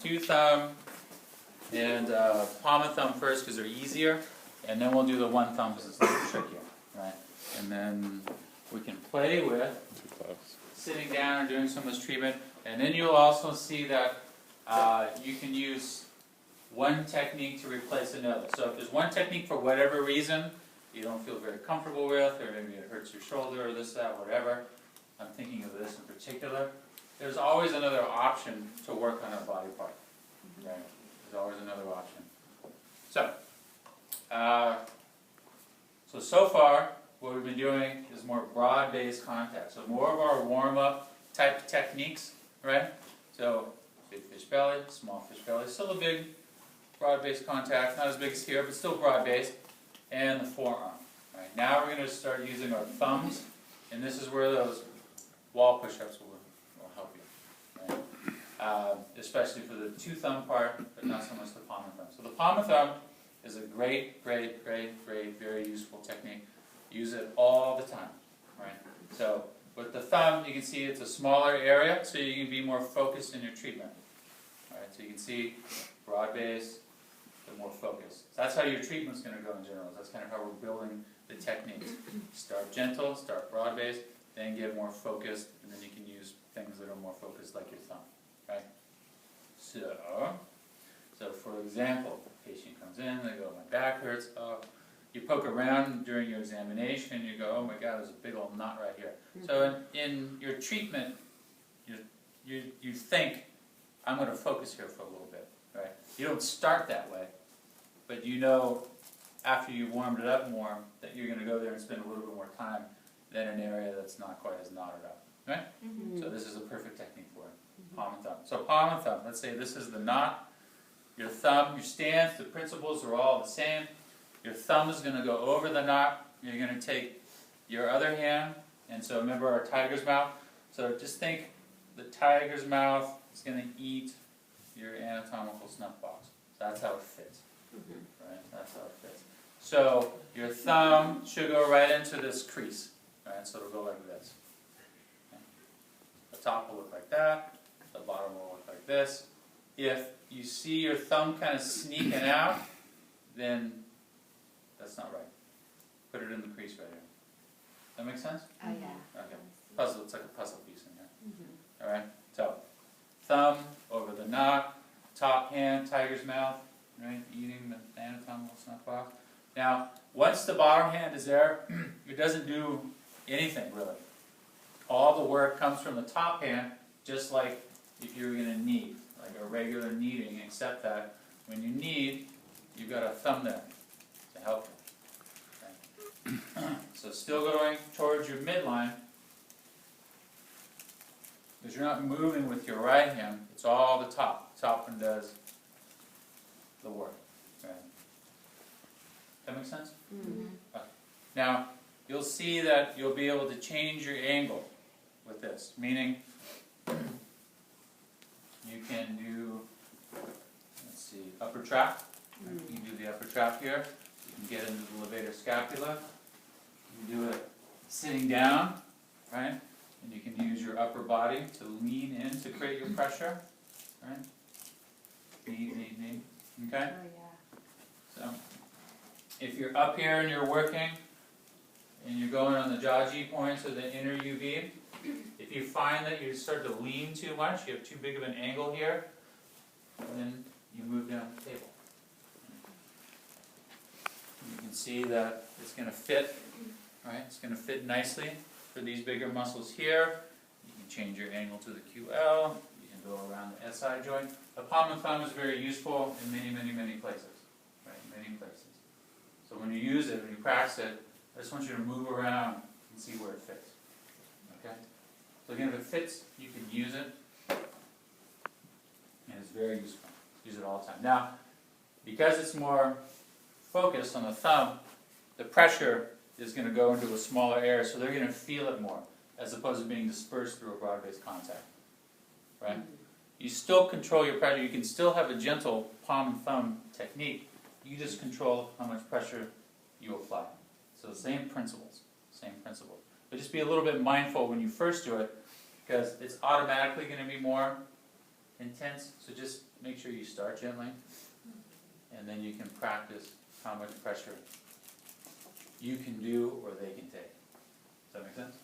two thumb and palm of thumb first because they're easier, and then we'll do the one thumb because it's a little trickier, right? And then we can play with sitting down or doing some of this treatment, and then you'll also see that you can use one technique to replace another. So if there's one technique for whatever reason you don't feel very comfortable with, or maybe it hurts your shoulder or this, that, whatever, I'm thinking of this in particular, there's always another option to work on a body part. Right? There's always another option. So far, what we've been doing is more broad-based contact. So more of our warm-up type techniques, right? So big fish belly, small fish belly, still a big broad-based contact, not as big as here, but still broad-based, and the forearm. Right? Now we're going to start using our thumbs, and this is where those wall push-ups will help you. Right? Especially for the two thumb part, but not so much the palm of thumb. So the palm of thumb is a great, very useful technique. Use it all the time, right? So with the thumb, you can see it's a smaller area, so you can be more focused in your treatment. All right, so you can see broad base, but more focused. So that's how your treatment's going to go in general. That's kind of how we're building the techniques. Start gentle, start broad base, then get more focused, and then you can use things that are more focused, like your thumb, right? So for example, the patient comes in, they go, my back hurts. Oh, you poke around during your examination, you go, oh my God, there's a big old knot right here. So in your treatment, you think, I'm going to focus here for a little bit, right? You don't start that way, but you know after you've warmed it up more that you're going to go there and spend a little bit more time than an area that's not quite as knotted up, right? So this is a perfect technique for it, palm and thumb. So palm and thumb, let's say this is the knot. Your thumb, your stance, the principles are all the same. Your thumb is going to go over the knot. You're going to take your other hand, and so remember our tiger's mouth. So just think the tiger's mouth is going to eat your anatomical snuff box. So that's how it fits. Right? That's how it fits. So your thumb should go right into this crease. Right? So it'll go like this. Okay? The top will look like that. The bottom will look like this. If you see your thumb kind of sneaking out, then that's not right. Put it in the crease right here. That make sense? Oh yeah. Okay. Puzzle. It's like a puzzle piece in here. All right. So, thumb over the knot, top hand, tiger's mouth, right? Eating the anatomical snuff box. Now, once the bottom hand is there, it doesn't do anything really. All the work comes from the top hand, just like if you were going to knead, like a regular kneading, except that when you knead, you've got a thumb there to help you. Okay. So still going towards your midline, because you're not moving with your right hand, it's all the top. The top one does the work. Okay. That make sense? Okay. Now, you'll see that you'll be able to change your angle with this, meaning you can do, let's see, upper trap. You can do the upper trap here. You can get into the levator scapula. You can do it sitting down, right? And you can use your upper body to lean in to create your pressure, right? Knee. Okay? Oh yeah. So, if you're up here and you're working, and you're going on the jaw G points or the inner UV, if you find that you start to lean too much, you have too big of an angle here, then you move down the table. You can see that it's going to fit, right? It's going to fit nicely for these bigger muscles here. You can change your angle to the QL. You can go around the SI joint. The palm and thumb is very useful in many places, right? Many places. So when you use it, when you practice it, I just want you to move around and see where it fits. Okay? So again, if it fits, you can use it. And it's very useful. Use it all the time. Now, because it's more focused on the thumb, the pressure is going to go into a smaller area, so they're going to feel it more, as opposed to being dispersed through a broad-based contact. Right? You still control your pressure. You can still have a gentle palm and thumb technique. You just control how much pressure you apply. So same principles. But just be a little bit mindful when you first do it, because it's automatically going to be more intense. So just make sure you start gently, and then you can practice how much pressure you can do or they can take. Does that make sense?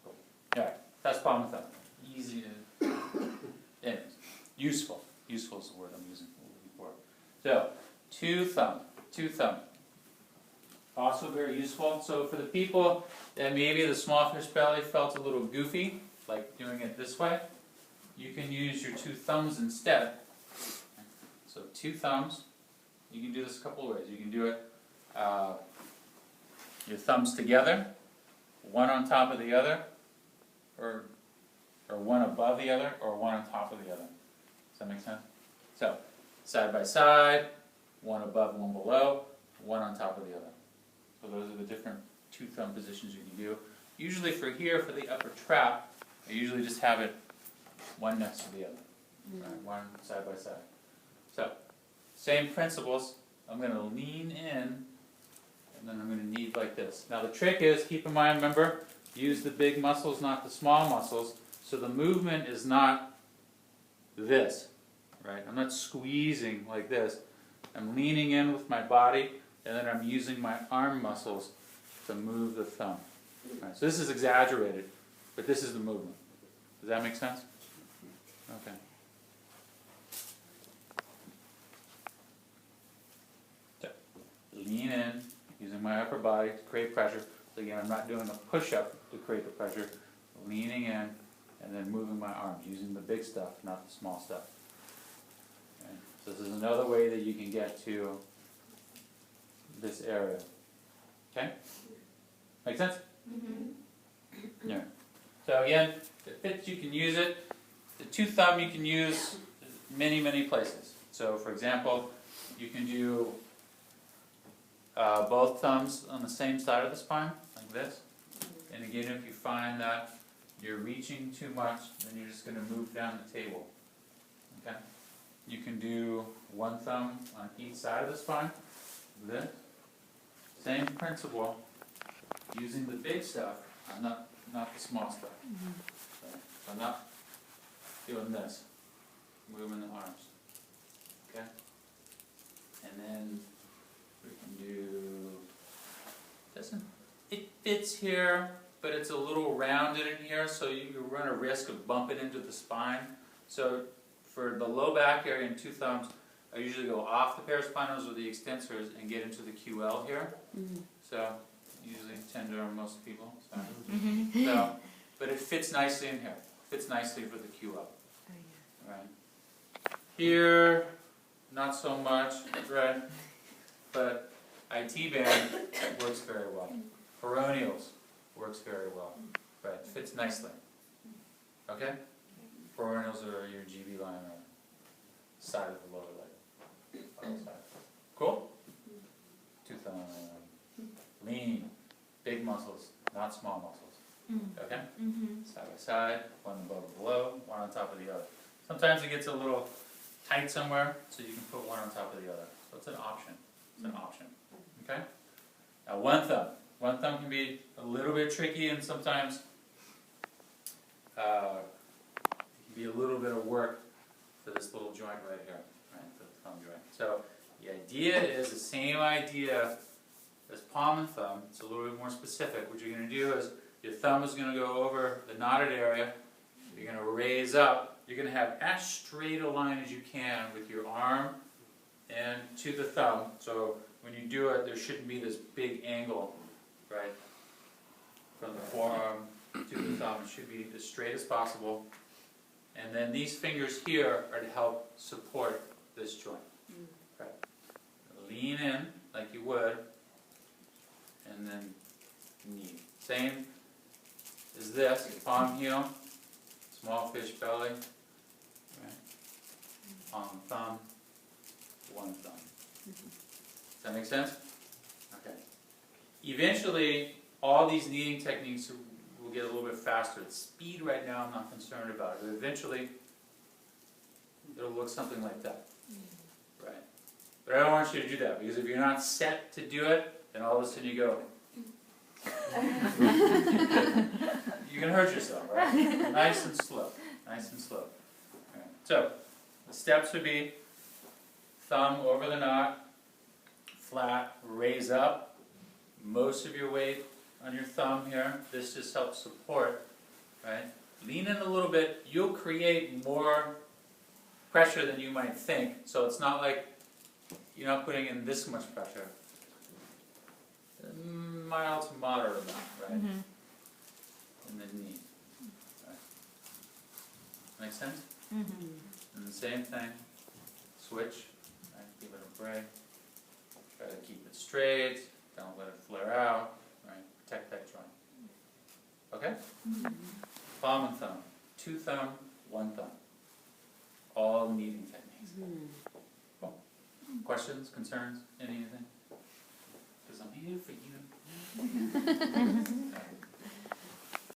Cool. Alright, that's palm and thumb. Easy to, anyways, useful. Useful is the word I'm using for. So, two thumb. Also very useful. So for the people that maybe the small fish belly felt a little goofy, like doing it this way, you can use your two thumbs instead. So two thumbs. You can do this a couple of ways. You can do it your thumbs together, one on top of the other, or one above the other, or one on top of the other. Does that make sense? So, side by side, one above, one below, one on top of the other. So those are the different two thumb positions you can do. Usually for here, for the upper trap, I usually just have it one next to the other. Right? One side by side. So, same principles. I'm going to lean in, and then I'm going to knead like this. Now the trick is, keep in mind, remember, use the big muscles, not the small muscles. So the movement is not this, right? I'm not squeezing like this. I'm leaning in with my body, and then I'm using my arm muscles to move the thumb. Right, so this is exaggerated, but this is the movement. Does that make sense? Okay. So, lean in, using my upper body to create pressure. So again, I'm not doing a push-up to create the pressure. Leaning in, and then moving my arms, using the big stuff, not the small stuff. Okay. So this is another way that you can get to this area. Okay? Make sense? Mm-hmm. Yeah. So again, the fits, you can use it. The two thumb you can use many, many places. So for example, you can do both thumbs on the same side of the spine, like this. And again, if you find that you're reaching too much, then you're just going to move down the table. Okay? You can do one thumb on each side of the spine. This. Same principle, using the big stuff, not the small stuff. So I'm not doing this, moving the arms. Okay? And then we can do, it fits here, but it's a little rounded in here, so you run a risk of bumping into the spine. So for the low back area and two thumbs, I usually go off the paraspinals or the extensors and get into the QL here. So usually tender on most people. So, but it fits nicely in here. Fits nicely for the QL. Right. Here, not so much, right? But IT band works very well. Peroneals works very well. Right. Fits nicely. Okay? Peroneals are your GB line or side of the lower leg. Cool? Two thumbs. Lean. Big muscles, not small muscles. Okay? Side by side, one above or below, one on top of the other. Sometimes it gets a little tight somewhere, so you can put one on top of the other. So it's an option. It's an option. Okay? Now one thumb. One thumb can be a little bit tricky, and sometimes it can be a little bit of work for this little joint right here, right? For the thumb joint. So the idea is the same idea as palm and thumb. It's a little bit more specific. What you're going to do is your thumb is going to go over the knotted area. You're going to raise up. You're going to have as straight a line as you can with your arm and to the thumb. So when you do it, there shouldn't be this big angle, right, from the forearm to the thumb. It should be as straight as possible. And then these fingers here are to help support this joint. Right. Lean in like you would, and then knee. Same as this, palm heel, small fish belly, right? Palm thumb, one thumb. Does that make sense? Okay. Eventually, all these kneading techniques will get a little bit faster. The speed right now I'm not concerned about, but eventually it'll look something like that. Right? But I don't want you to do that, because if you're not set to do it, then all of a sudden you go, you can hurt yourself, right? Nice and slow. Nice and slow. Right. So, the steps would be thumb over the knot, flat, raise up, most of your weight on your thumb here. This just helps support, right? Lean in a little bit, you'll create more pressure than you might think, so it's not like you're not putting in this much pressure. Mild to moderate amount, right? In the knee. Right. Make sense? And the same thing, switch, right? Give it a break. Try to keep it straight, don't let it flare out, right? Protect that joint. Okay? Palm and thumb. 2 thumb, 1 thumb. All kneading techniques. Cool. Questions, concerns, anything? Because I'm here for you.